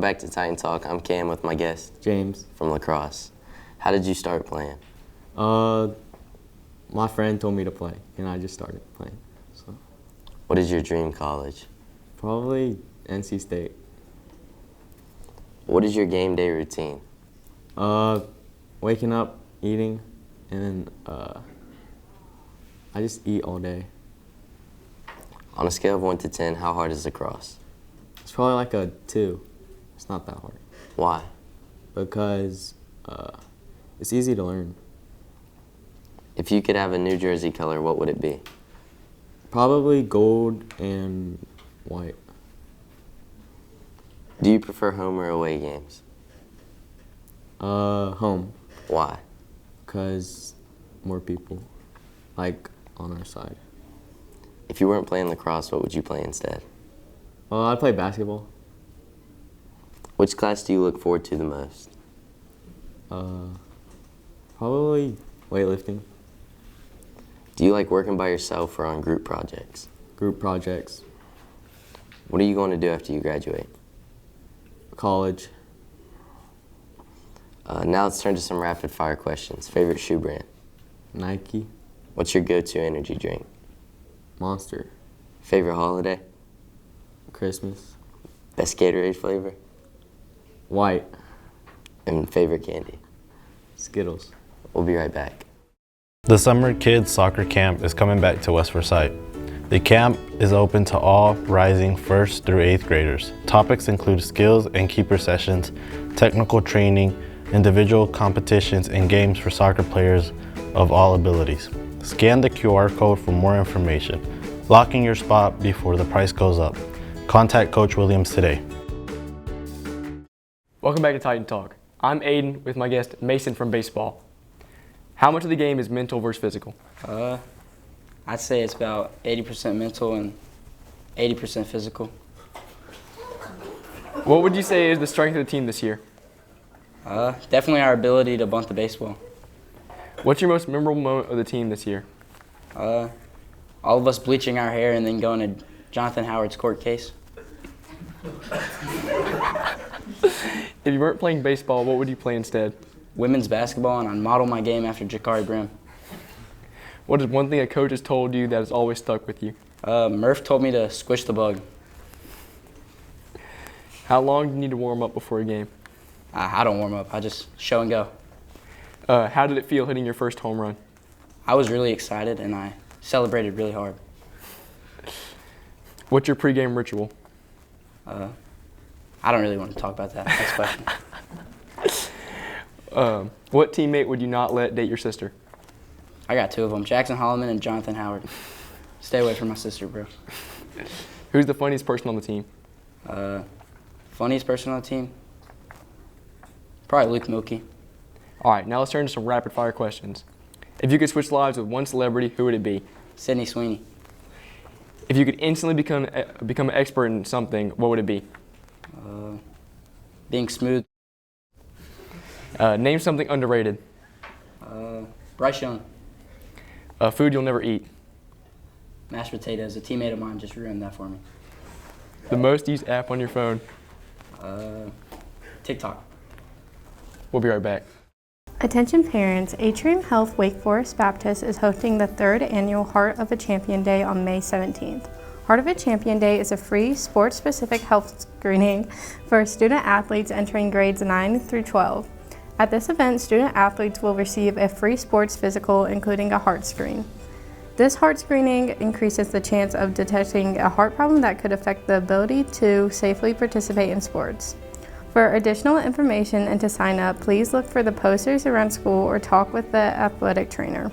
back to Titan Talk. I'm Cam with my guest, James. From lacrosse. How did you start playing? My friend told me to play, and I just started playing. So What is your dream college? probably NC State. What is your game day routine? Waking up, eating, and then I just eat all day. On a scale of 1 to 10, how hard is lacrosse? It's probably like a 2. It's not that hard Why? because it's easy to learn. If you could have a New Jersey color, what would it be? Probably gold and white. Do you prefer home or away games? Home, Why? because more people, like on our side. If you weren't playing lacrosse, what would you play instead? I'd play basketball. Which class do you look forward to the most? Probably weightlifting, Do you like working by yourself or on group projects? group projects, What are you going to do after you graduate? college, Now let's turn to some rapid fire questions. Favorite shoe brand? Nike, What's your go-to energy drink? Monster, Favorite holiday? Christmas, Best Gatorade flavor? white, And favorite candy? Skittles. We'll be right back. The Summer Kids Soccer Camp is coming back to West Forsyth. The camp is open to all rising 1st through 8th graders. Topics include skills and keeper sessions, technical training, individual competitions, and games for soccer players of all abilities. Scan the QR code for more information. Lock in your spot before the price goes up. Contact Coach Williams today. Welcome back to Titan Talk. I'm Aiden with my guest Mason from baseball. How much of the game is mental versus physical? I'd say it's about 80% mental and 80% physical. What would you say is the strength of the team this year? Definitely our ability to bunt the baseball. What's your most memorable moment of the team this year? All of us bleaching our hair and then going to Jonathan Howard's court case. If you weren't playing baseball, what would you play instead? Women's basketball, and I'd model my game after Jakari Brim. What is one thing a coach has told you that has always stuck with you? Murph told me to squish the bug. How long do you need to warm up before a game? I don't warm up. I just show and go. How did it feel hitting your first home run? I was really excited, and I celebrated really hard. What's your pregame ritual? I don't really want to talk about that. Next question. What teammate would you not let date your sister? I got 2 of them, Jackson Holloman and Jonathan Howard. Stay away from my sister, bro. Who's the funniest person on the team? Funniest person on the team? Probably Luke Milkey. All right, now let's turn to some rapid fire questions. If you could switch lives with one celebrity, who would it be? Sydney Sweeney. If you could instantly become an expert in something, what would it be? Being smooth. Name something underrated. Bryce Young. A food you'll never eat. Mashed potatoes. A teammate of mine just ruined that for me. The most used app on your phone. TikTok. We'll be right back. Attention parents, Atrium Health Wake Forest Baptist is hosting the 3rd annual Heart of a Champion Day on May 17th. Heart of a Champion Day is a free sports-specific health screening for student athletes entering grades 9 through 12. At this event, student athletes will receive a free sports physical, including a heart screen. This heart screening increases the chance of detecting a heart problem that could affect the ability to safely participate in sports. For additional information and to sign up, please look for the posters around school or talk with the athletic trainer.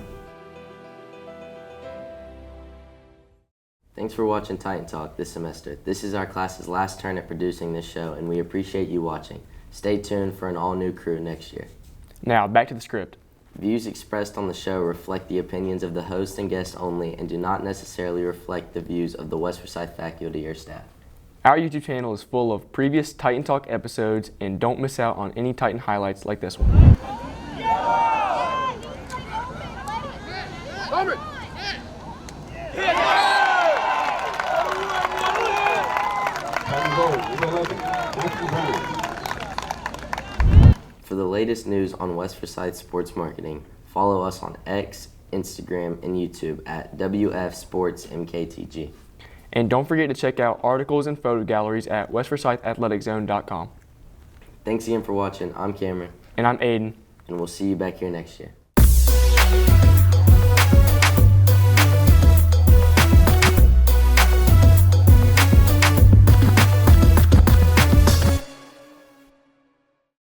Thanks for watching Titan Talk this semester. This is our class's last turn at producing this show, and we appreciate you watching. Stay tuned for an all-new crew next year. Now, back to the script. Views expressed on the show reflect the opinions of the host and guests only and do not necessarily reflect the views of the West Forsyth faculty or staff. Our YouTube channel is full of previous Titan Talk episodes, and don't miss out on any Titan highlights like this one. Goal, number 11, Matthew Brown. For the latest news on West Forsyth sports marketing, follow us on X, Instagram, and YouTube at WF Sports MKTG. And don't forget to check out articles and photo galleries at westforsythathleticzone.com. Thanks again for watching. I'm Cameron, And I'm Aiden. and we'll see you back here next year.